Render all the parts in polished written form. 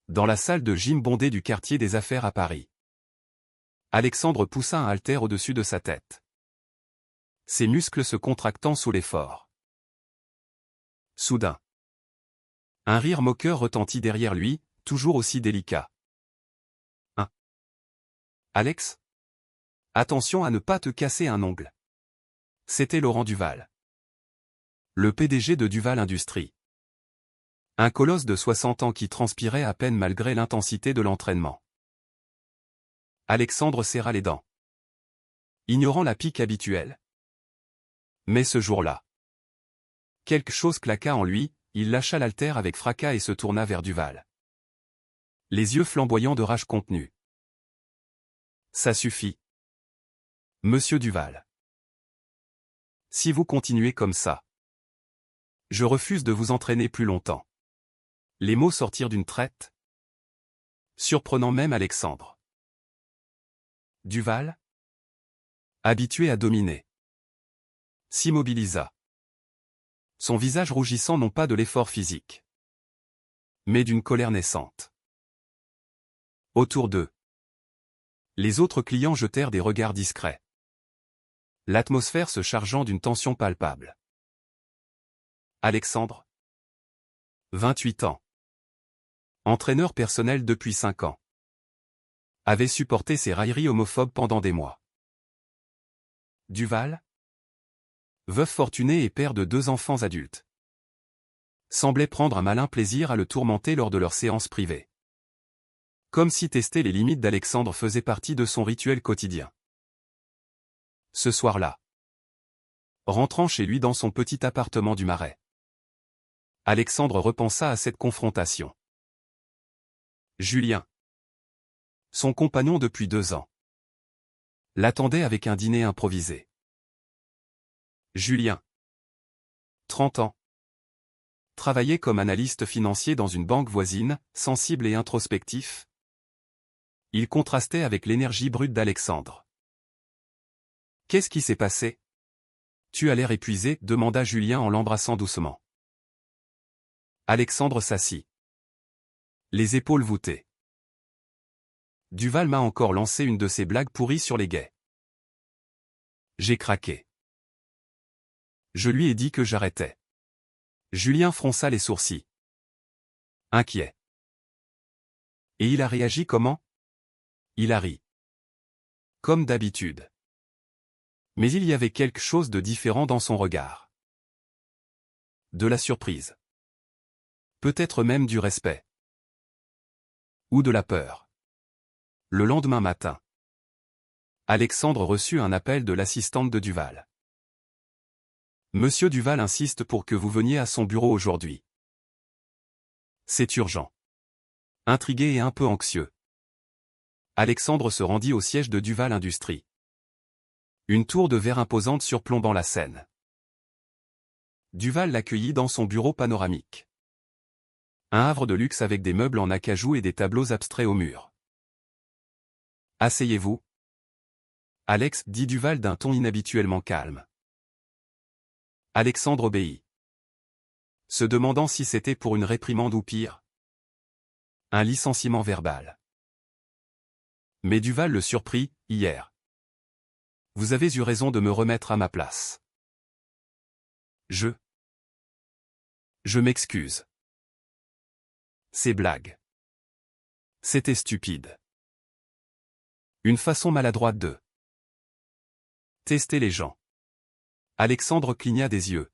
Dans la salle de gym bondée du quartier des Affaires à Paris. Alexandre poussa un haltère au-dessus de sa tête. Ses muscles se contractant sous l'effort. Soudain. Un rire moqueur retentit derrière lui, toujours aussi délicat. Hein? Alex? Attention à ne pas te casser un ongle. C'était Laurent Duval. Le PDG de Duval Industries. Un colosse de 60 ans qui transpirait à peine malgré l'intensité de l'entraînement. Alexandre serra les dents, ignorant la pique habituelle. Mais ce jour-là, quelque chose claqua en lui, il lâcha l'haltère avec fracas et se tourna vers Duval. Les yeux flamboyants de rage contenue. Ça suffit. Monsieur Duval. Si vous continuez comme ça, je refuse de vous entraîner plus longtemps. Les mots sortirent d'une traite, surprenant même Alexandre. Duval, habitué à dominer, s'immobilisa. Son visage rougissant non pas de l'effort physique, mais d'une colère naissante. Autour d'eux, les autres clients jetèrent des regards discrets, l'atmosphère se chargeant d'une tension palpable. Alexandre, 28 ans. Entraîneur personnel depuis 5 ans. Avait supporté ces railleries homophobes pendant des mois. Duval, veuf fortuné et père de 2 enfants adultes, semblait prendre un malin plaisir à le tourmenter lors de leurs séances privées. Comme si tester les limites d'Alexandre faisait partie de son rituel quotidien. Ce soir-là, rentrant chez lui dans son petit appartement du Marais, Alexandre repensa à cette confrontation. Julien, son compagnon depuis 2 ans, l'attendait avec un dîner improvisé. Julien, 30 ans, travaillait comme analyste financier dans une banque voisine, sensible et introspectif. Il contrastait avec l'énergie brute d'Alexandre. « Qu'est-ce qui s'est passé? Tu as l'air épuisé, demanda Julien en l'embrassant doucement. Alexandre s'assit, les épaules voûtées. Duval m'a encore lancé une de ses blagues pourries sur les gays. J'ai craqué. Je lui ai dit que j'arrêtais. Julien fronça les sourcils. Inquiet. Et il a réagi comment? Il a ri. Comme d'habitude. Mais il y avait quelque chose de différent dans son regard. De la surprise. Peut-être même du respect. Ou de la peur. Le lendemain matin, Alexandre reçut un appel de l'assistante de Duval. Monsieur Duval insiste pour que vous veniez à son bureau aujourd'hui. C'est urgent. Intrigué et un peu anxieux, Alexandre se rendit au siège de Duval Industries. Une tour de verre imposante surplombant la scène. Duval l'accueillit dans son bureau panoramique. Un havre de luxe avec des meubles en acajou et des tableaux abstraits au mur. Asseyez-vous. Alex, dit Duval d'un ton inhabituellement calme. Alexandre obéit, se demandant si c'était pour une réprimande ou pire, un licenciement verbal. Mais Duval le surprit, hier. Vous avez eu raison de me remettre à ma place. Je m'excuse. Ces blagues. C'était stupide. Une façon maladroite de tester les gens. Alexandre cligna des yeux.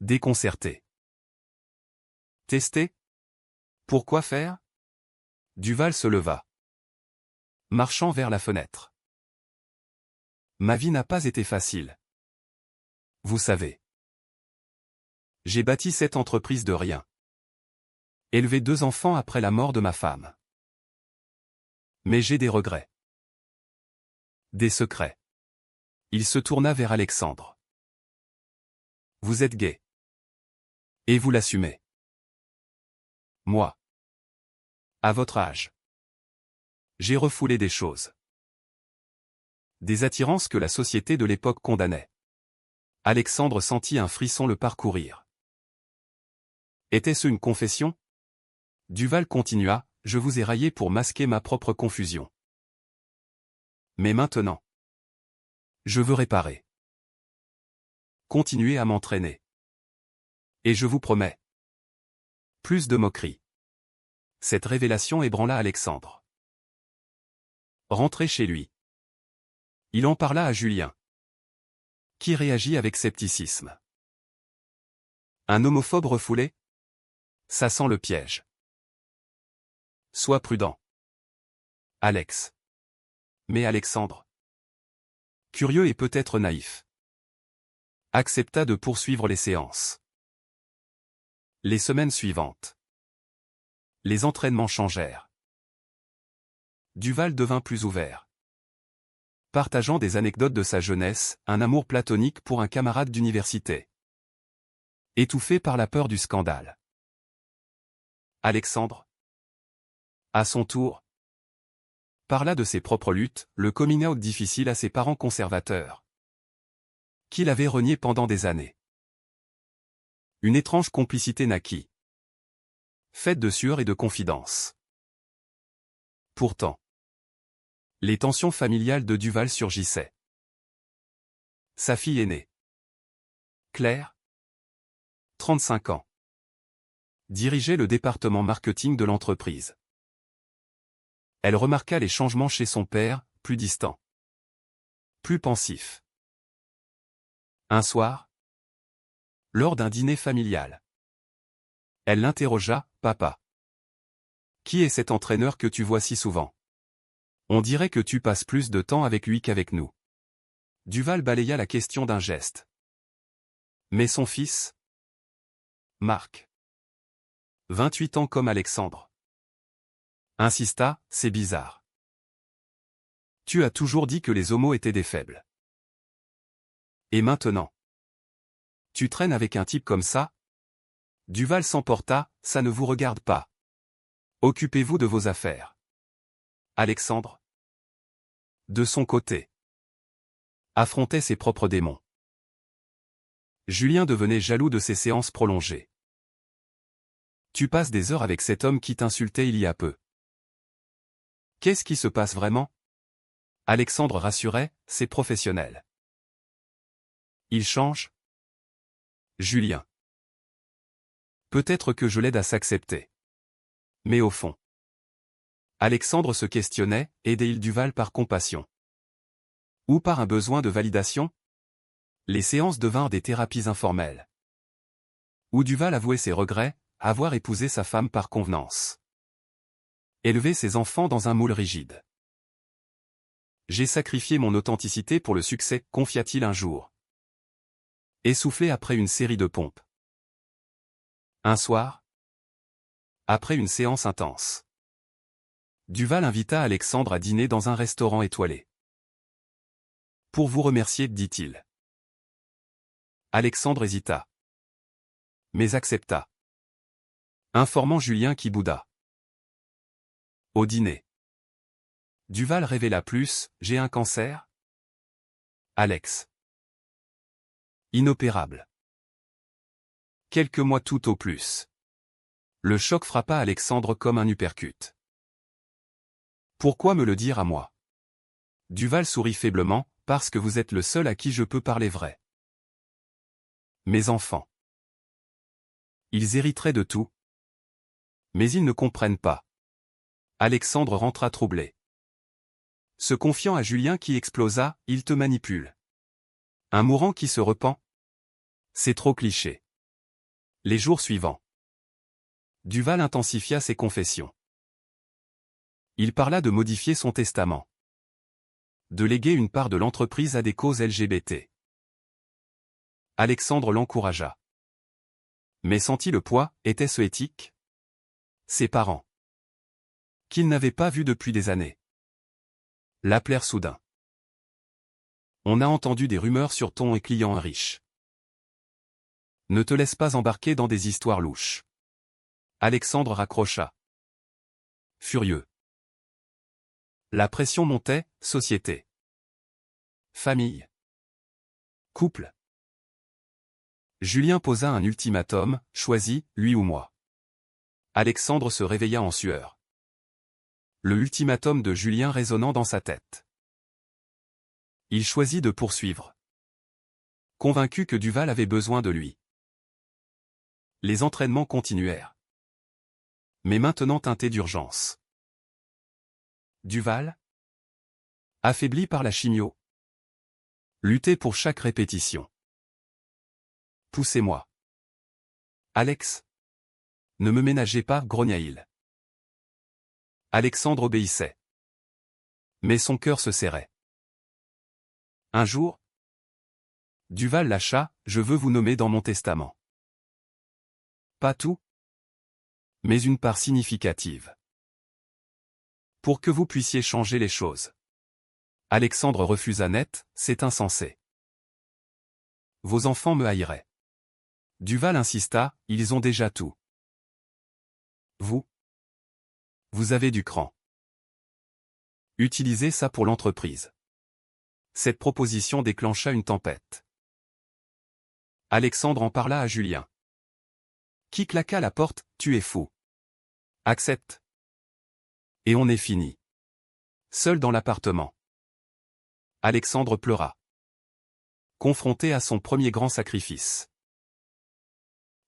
Déconcerté. Tester? Pourquoi faire? Duval se leva, marchant vers la fenêtre. Ma vie n'a pas été facile. Vous savez. J'ai bâti cette entreprise de rien. Élevé 2 enfants après la mort de ma femme. Mais j'ai des regrets. Des secrets. Il se tourna vers Alexandre. Vous êtes gay. Et vous l'assumez. Moi. À votre âge. J'ai refoulé des choses. Des attirances que la société de l'époque condamnait. Alexandre sentit un frisson le parcourir. Était-ce une confession? Duval continua, je vous ai raillé pour masquer ma propre confusion. Mais maintenant, je veux réparer. Continuez à m'entraîner. Et je vous promets. Plus de moqueries. Cette révélation ébranla Alexandre. Rentré chez lui. Il en parla à Julien, qui réagit avec scepticisme. Un homophobe refoulé? Ça sent le piège. Sois prudent. Alex. Mais Alexandre, curieux et peut-être naïf, accepta de poursuivre les séances. Les semaines suivantes, les entraînements changèrent. Duval devint plus ouvert, partageant des anecdotes de sa jeunesse, un amour platonique pour un camarade d'université. Étouffé par la peur du scandale. Alexandre, à son tour, parla de ses propres luttes, le coming out difficile à ses parents conservateurs, qu'il avait renié pendant des années. Une étrange complicité naquit, faite de sueur et de confidence. Pourtant, les tensions familiales de Duval surgissaient. Sa fille aînée, Claire, 35 ans, dirigeait le département marketing de l'entreprise. Elle remarqua les changements chez son père, plus distant, plus pensif. Un soir, lors d'un dîner familial, elle l'interrogea, « Papa, qui est cet entraîneur que tu vois si souvent? On dirait que tu passes plus de temps avec lui qu'avec nous. » Duval balaya la question d'un geste. Mais son fils, Marc, 28 ans comme Alexandre, insista, « C'est bizarre. Tu as toujours dit que les homos étaient des faibles. Et maintenant, tu traînes avec un type comme ça? » Duval s'emporta, « Ça ne vous regarde pas. Occupez-vous de vos affaires. » Alexandre, de son côté, affrontait ses propres démons. Julien devenait jaloux de ces séances prolongées. « Tu passes des heures avec cet homme qui t'insultait il y a peu. Qu'est-ce qui se passe vraiment? » Alexandre rassurait, « C'est professionnel. » Il change? Julien. Peut-être que je l'aide à s'accepter. Mais au fond, Alexandre se questionnait, aidait-il Duval par compassion? Ou par un besoin de validation? Les séances devinrent des thérapies informelles, où Duval avouait ses regrets, avoir épousé sa femme par convenance. Élever ses enfants dans un moule rigide. J'ai sacrifié mon authenticité pour le succès, confia-t-il un jour. Essoufflé après une série de pompes. Un soir, après une séance intense, Duval invita Alexandre à dîner dans un restaurant étoilé. Pour vous remercier, dit-il. Alexandre hésita. Mais accepta. Informant Julien qui bouda. Au dîner, Duval révéla plus, « J'ai un cancer? » Alex. Inopérable. Quelques mois tout au plus. Le choc frappa Alexandre comme un uppercut. Pourquoi me le dire à moi? Duval sourit faiblement, « Parce que vous êtes le seul à qui je peux parler vrai. Mes enfants. Ils hériteraient de tout. Mais ils ne comprennent pas. » Alexandre rentra troublé. Se confiant à Julien qui explosa, « Il te manipule. Un mourant qui se repent? C'est trop cliché. » Les jours suivants, Duval intensifia ses confessions. Il parla de modifier son testament, de léguer une part de l'entreprise à des causes LGBT. Alexandre l'encouragea. Mais sentit le poids, était-ce éthique? Ses parents, qu'il n'avait pas vus depuis des années, l'appelèrent soudain. On a entendu des rumeurs sur ton et client riche. Ne te laisse pas embarquer dans des histoires louches. Alexandre raccrocha. Furieux. La pression montait, société, famille, couple. Julien posa un ultimatum, choisis, lui ou moi. Alexandre se réveilla en sueur. Le ultimatum de Julien résonnant dans sa tête. Il choisit de poursuivre. Convaincu que Duval avait besoin de lui. Les entraînements continuèrent. Mais maintenant teintés d'urgence. Duval, affaibli par la chimio, luttait pour chaque répétition. Poussez-moi. Alex. Ne me ménagez pas, grogna-t-il. Alexandre obéissait. Mais son cœur se serrait. Un jour, Duval lâcha, je veux vous nommer dans mon testament. Pas tout, mais une part significative. Pour que vous puissiez changer les choses. Alexandre refusa net, c'est insensé. Vos enfants me haïraient. Duval insista, ils ont déjà tout. Vous avez du cran. Utilisez ça pour l'entreprise. Cette proposition déclencha une tempête. Alexandre en parla à Julien. Qui claqua la porte, tu es fou. Accepte. Et on est fini. Seul dans l'appartement. Alexandre pleura. Confronté à son premier grand sacrifice.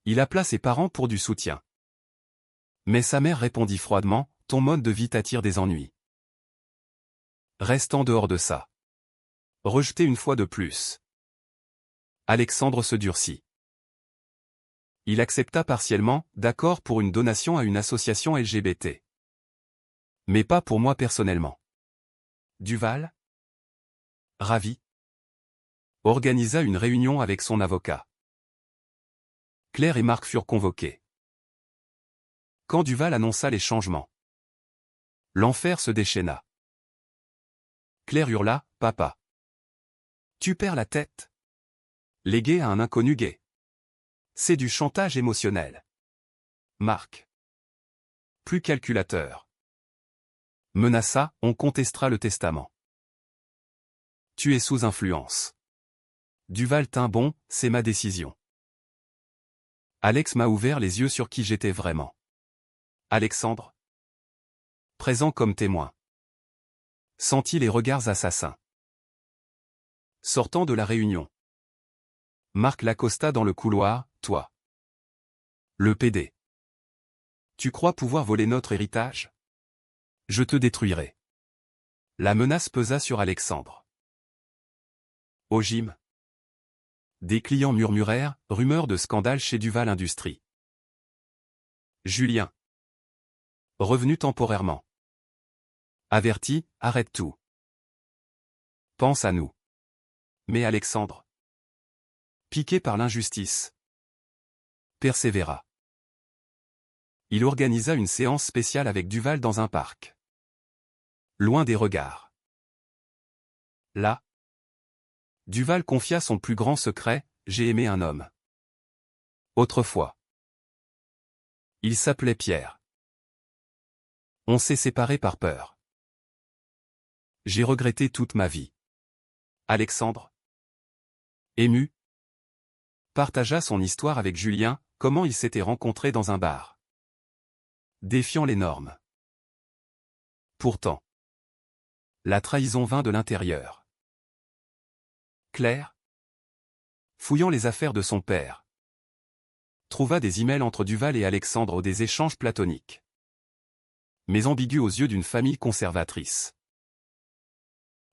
Il appela ses parents pour du soutien. Mais sa mère répondit froidement, ton mode de vie t'attire des ennuis. Reste en dehors de ça. Rejeté une fois de plus. Alexandre se durcit. Il accepta partiellement, d'accord pour une donation à une association LGBT. Mais pas pour moi personnellement. Duval, ravi, organisa une réunion avec son avocat. Claire et Marc furent convoqués. Quand Duval annonça les changements, l'enfer se déchaîna. Claire hurla, papa. Tu perds la tête. Légué à un inconnu gay. C'est du chantage émotionnel. Marc. Plus calculateur. Menaça, on contestera le testament. Tu es sous influence. Duval tint bon, c'est ma décision. Alex m'a ouvert les yeux sur qui j'étais vraiment. Alexandre. Présent comme témoin. Sentit les regards assassins. Sortant de la réunion. Marc l'accosta dans le couloir, toi. Le PD. Tu crois pouvoir voler notre héritage? Je te détruirai. La menace pesa sur Alexandre. Au gym. Des clients murmurèrent, rumeur de scandale chez Duval Industries. Julien. Revenu temporairement. Averti, arrête tout. Pense à nous. Mais Alexandre. Piqué par l'injustice. Persévéra. Il organisa une séance spéciale avec Duval dans un parc. Loin des regards. Là, Duval confia son plus grand secret, j'ai aimé un homme. Autrefois. Il s'appelait Pierre. On s'est séparés par peur. J'ai regretté toute ma vie. Alexandre. Ému. Partagea son histoire avec Julien, comment ils s'étaient rencontrés dans un bar. Défiant les normes. Pourtant. La trahison vint de l'intérieur. Claire. Fouillant les affaires de son père. Trouva des emails entre Duval et Alexandre ou des échanges platoniques. Mais ambigus aux yeux d'une famille conservatrice.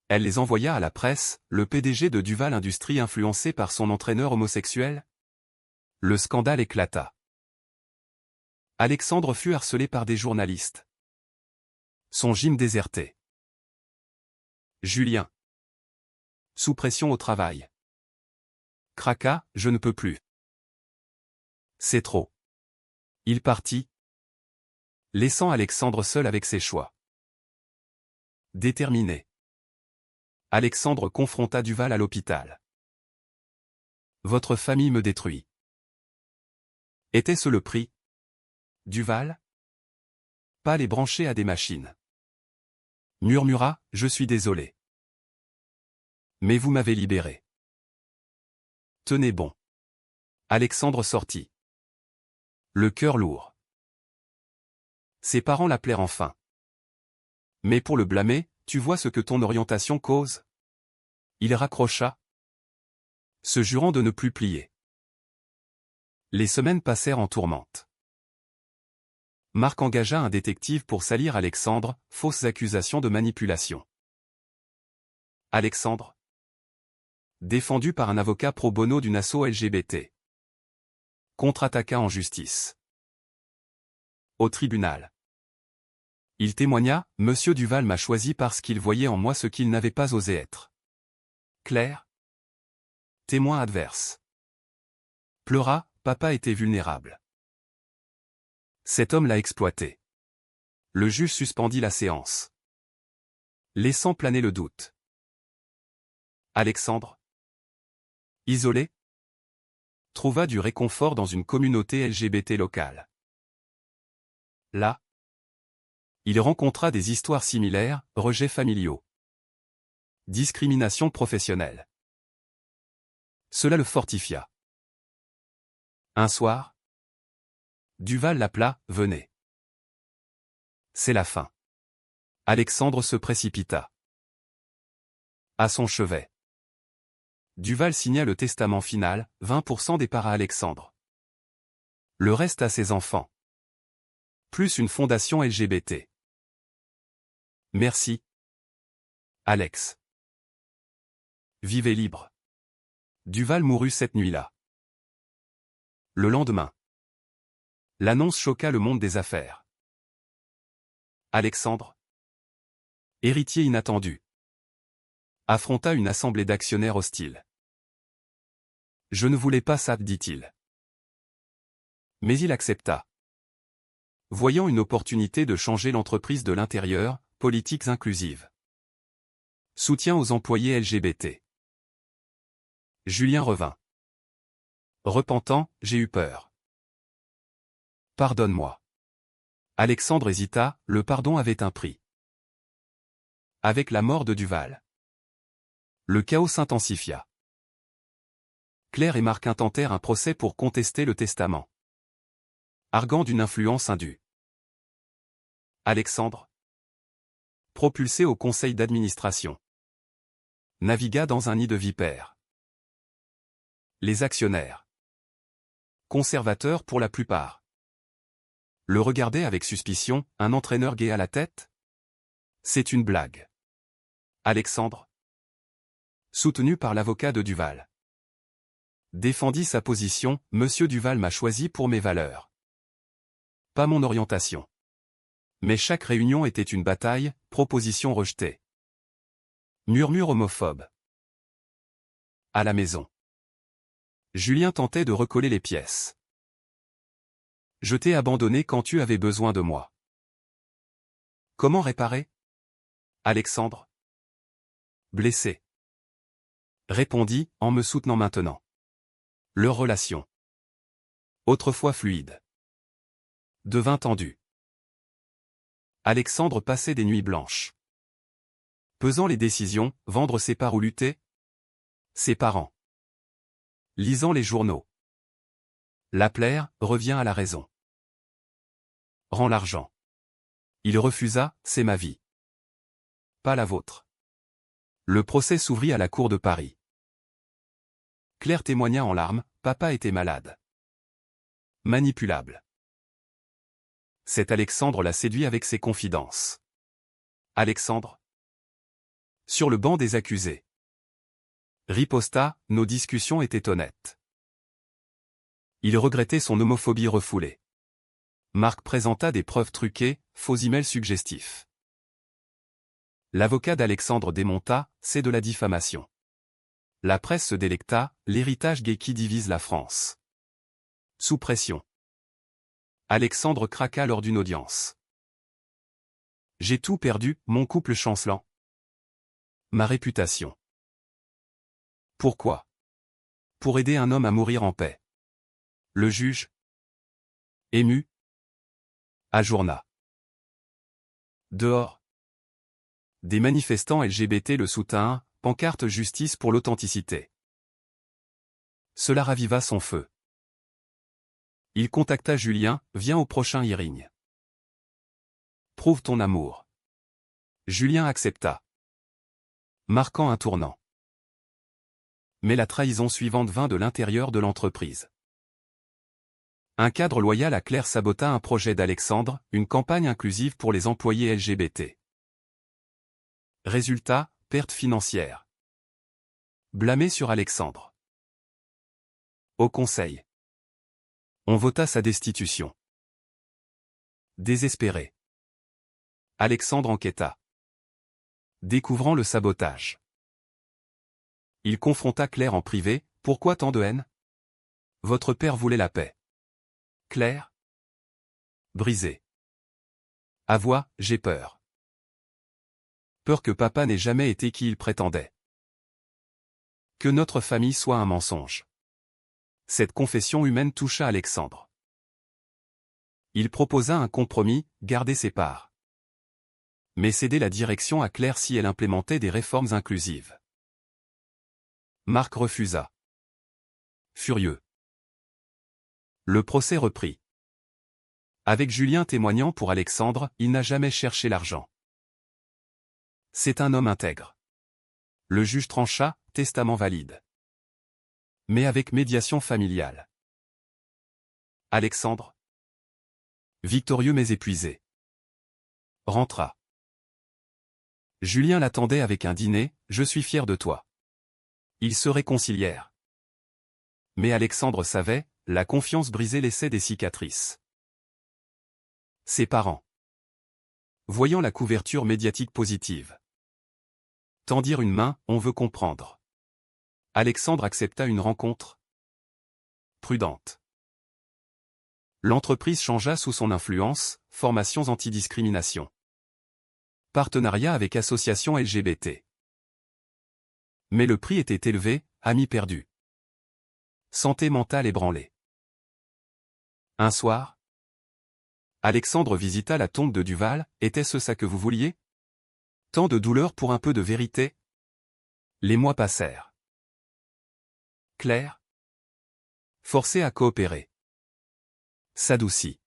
Elle les envoya à la presse, le PDG de Duval Industries influencé par son entraîneur homosexuel. Le scandale éclata. Alexandre fut harcelé par des journalistes. Son gym déserté. Julien. Sous pression au travail. Craqua, je ne peux plus. C'est trop. Il partit, laissant Alexandre seul avec ses choix. Déterminé. Alexandre confronta Duval à l'hôpital. Votre famille me détruit. Était-ce le prix? Duval? Pas les brancher à des machines. Murmura, je suis désolé. Mais vous m'avez libéré. Tenez bon. Alexandre sortit. Le cœur lourd. Ses parents l'appelèrent enfin. Mais pour le blâmer, tu vois ce que ton orientation cause? Il raccrocha, se jurant de ne plus plier. Les semaines passèrent en tourmente. Marc engagea un détective pour salir Alexandre, fausses accusations de manipulation. Alexandre, défendu par un avocat pro bono d'une asso LGBT, contre-attaqua en justice. Au tribunal. Il témoigna, Monsieur Duval m'a choisi parce qu'il voyait en moi ce qu'il n'avait pas osé être. Claire, témoin adverse, pleura, papa était vulnérable. Cet homme l'a exploité. Le juge suspendit la séance, laissant planer le doute. Alexandre, isolé, trouva du réconfort dans une communauté LGBT locale. Là, il rencontra des histoires similaires, rejets familiaux, discrimination professionnelle. Cela le fortifia. Un soir, Duval l'appela, venez. C'est la fin. Alexandre se précipita. À son chevet. Duval signa le testament final, 20% des parts à Alexandre. Le reste à ses enfants. Plus une fondation LGBT. Merci. Alex. Vivez libre. Duval mourut cette nuit-là. Le lendemain. L'annonce choqua le monde des affaires. Alexandre, héritier inattendu, affronta une assemblée d'actionnaires hostiles. Je ne voulais pas ça, dit-il. Mais il accepta. Voyant une opportunité de changer l'entreprise de l'intérieur, politiques inclusives. Soutien aux employés LGBT. Julien revint. Repentant, j'ai eu peur. Pardonne-moi. Alexandre hésita, le pardon avait un prix. Avec la mort de Duval, le chaos s'intensifia. Claire et Marc intentèrent un procès pour contester le testament, arguant d'une influence indue. Alexandre, propulsé au conseil d'administration, navigua dans un nid de vipères. Les actionnaires, conservateurs pour la plupart, le regardaient avec suspicion, un entraîneur gay à la tête? C'est une blague. Alexandre, soutenu par l'avocat de Duval, défendit sa position, Monsieur Duval m'a choisi pour mes valeurs. Pas mon orientation. Mais chaque réunion était une bataille, proposition rejetée. Murmure homophobe. À la maison. Julien tentait de recoller les pièces. Je t'ai abandonné quand tu avais besoin de moi. Comment réparer? Alexandre, blessé, répondit, en me soutenant maintenant. Leur relation, autrefois fluide, devint tendue. Alexandre passait des nuits blanches, pesant les décisions, vendre ses parts ou lutter? Ses parents, lisant les journaux. L'appelèrent, revient à la raison. Rends l'argent. Il refusa, c'est ma vie. Pas la vôtre. Le procès s'ouvrit à la cour de Paris. Claire témoigna en larmes, papa était malade. Manipulable. Cet Alexandre l'a séduit avec ses confidences. Alexandre, sur le banc des accusés, riposta, nos discussions étaient honnêtes. Il regrettait son homophobie refoulée. Marc présenta des preuves truquées, faux emails suggestifs. L'avocat d'Alexandre démonta, c'est de la diffamation. La presse se délecta, l'héritage gay qui divise la France. Sous pression. Alexandre craqua lors d'une audience. J'ai tout perdu, mon couple chancelant. Ma réputation. Pourquoi? Pour aider un homme à mourir en paix. Le juge, ému, ajourna. Dehors. Des manifestants LGBT le soutinrent, pancarte justice pour l'authenticité. Cela raviva son feu. Il contacta Julien, viens au prochain hearing. Prouve ton amour. Julien accepta, marquant un tournant. Mais la trahison suivante vint de l'intérieur de l'entreprise. Un cadre loyal à Claire sabota un projet d'Alexandre, une campagne inclusive pour les employés LGBT. Résultat, perte financière. Blâmé sur Alexandre. Au conseil. On vota sa destitution. Désespéré. Alexandre enquêta. Découvrant le sabotage. Il confronta Claire en privé. Pourquoi tant de haine? Votre père voulait la paix. Claire? Brisée. Avoua, j'ai peur. Peur que papa n'ait jamais été qui il prétendait. Que notre famille soit un mensonge. Cette confession humaine toucha Alexandre. Il proposa un compromis, garder ses parts. Mais céder la direction à Claire si elle implémentait des réformes inclusives. Marc refusa. Furieux. Le procès reprit. Avec Julien témoignant pour Alexandre, il n'a jamais cherché l'argent. C'est un homme intègre. Le juge trancha, testament valide. Mais avec médiation familiale. Alexandre, victorieux mais épuisé, rentra. Julien l'attendait avec un dîner. Je suis fier de toi. Ils se réconcilièrent. Mais Alexandre savait, la confiance brisée laissait des cicatrices. Ses parents, voyant la couverture médiatique positive, tendirent une main. On veut comprendre. Alexandre accepta une rencontre prudente. L'entreprise changea sous son influence, formations antidiscrimination. Partenariat avec associations LGBT. Mais le prix était élevé, amis perdus. Santé mentale ébranlée. Un soir, Alexandre visita la tombe de Duval. Était-ce ça que vous vouliez? Tant de douleur pour un peu de vérité? Les mois passèrent. Claire, forcée à coopérer, s'adoucit.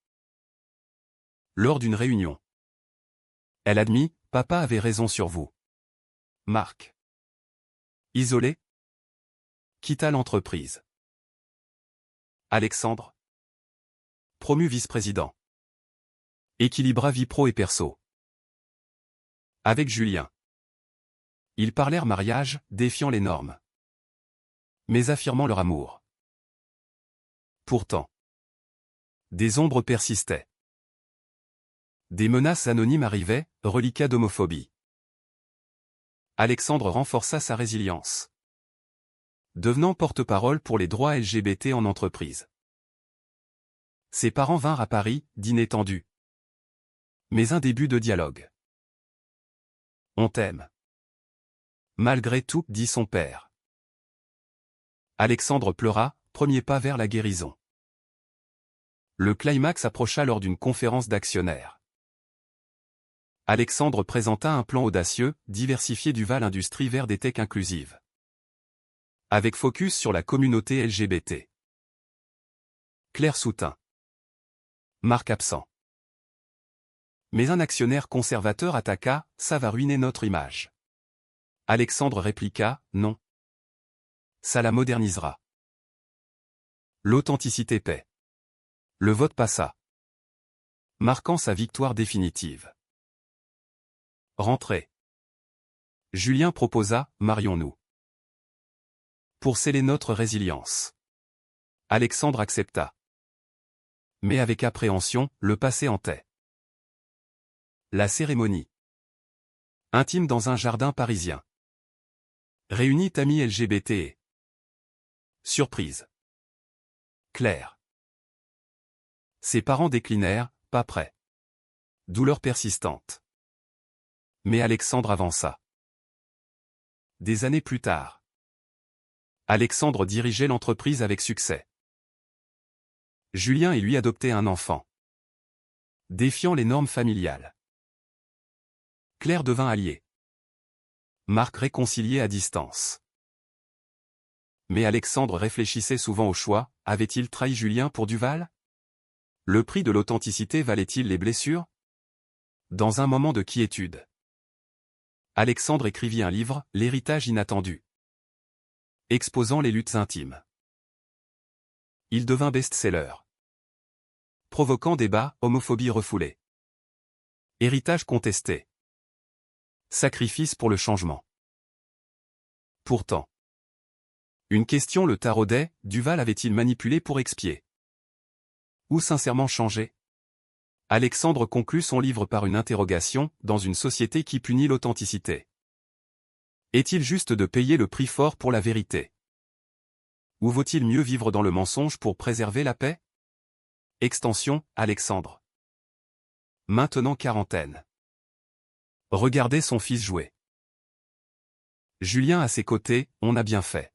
Lors d'une réunion, elle admit, papa avait raison sur vous. Marc, isolé, quitta l'entreprise. Alexandre, promu vice-président, équilibra vie pro et perso. Avec Julien, ils parlèrent mariage, défiant les normes, mais affirmant leur amour. Pourtant, des ombres persistaient. Des menaces anonymes arrivaient, reliquats d'homophobie. Alexandre renforça sa résilience, devenant porte-parole pour les droits LGBT en entreprise. Ses parents vinrent à Paris, dîner tendu. Mais un début de dialogue. On t'aime. Malgré tout, dit son père. Alexandre pleura, premier pas vers la guérison. Le climax approcha lors d'une conférence d'actionnaires. Alexandre présenta un plan audacieux, diversifier Duval Industries vers des techs inclusives. Avec focus sur la communauté LGBT. Claire soutint. Marc absent. Mais un actionnaire conservateur attaqua, ça va ruiner notre image. Alexandre répliqua, non. Ça la modernisera. L'authenticité paie. Le vote passa, marquant sa victoire définitive. Rentrée. Julien proposa, marions-nous. Pour sceller notre résilience. Alexandre accepta. Mais avec appréhension, le passé hantait. La cérémonie. Intime dans un jardin parisien. Réunit amis LGBT et... Surprise. Claire. Ses parents déclinèrent, pas prêts. Douleur persistante. Mais Alexandre avança. Des années plus tard, Alexandre dirigeait l'entreprise avec succès. Julien et lui adoptaient un enfant, défiant les normes familiales. Claire devint alliée. Marc réconcilié à distance. Mais Alexandre réfléchissait souvent au choix, avait-il trahi Julien pour Duval? Le prix de l'authenticité valait-il les blessures? Dans un moment de quiétude, Alexandre écrivit un livre, L'héritage inattendu, exposant les luttes intimes. Il devint best-seller, provoquant débat, homophobie refoulée, héritage contesté, sacrifice pour le changement. Pourtant, une question le taraudait, Duval avait-il manipulé pour expier? Ou sincèrement changé? Alexandre conclut son livre par une interrogation, dans une société qui punit l'authenticité. Est-il juste de payer le prix fort pour la vérité? Ou vaut-il mieux vivre dans le mensonge pour préserver la paix? Extension, Alexandre. Maintenant quarantaine. Regardez son fils jouer. Julien à ses côtés, on a bien fait.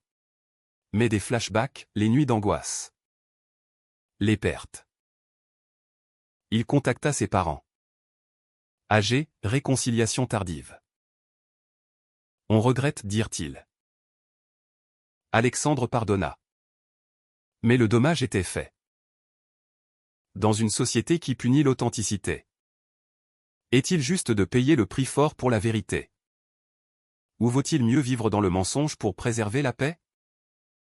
Mais des flashbacks, les nuits d'angoisse. Les pertes. Il contacta ses parents. Âgés, réconciliation tardive. On regrette, dirent-ils. Alexandre pardonna. Mais le dommage était fait. Dans une société qui punit l'authenticité, est-il juste de payer le prix fort pour la vérité? Ou vaut-il mieux vivre dans le mensonge pour préserver la paix?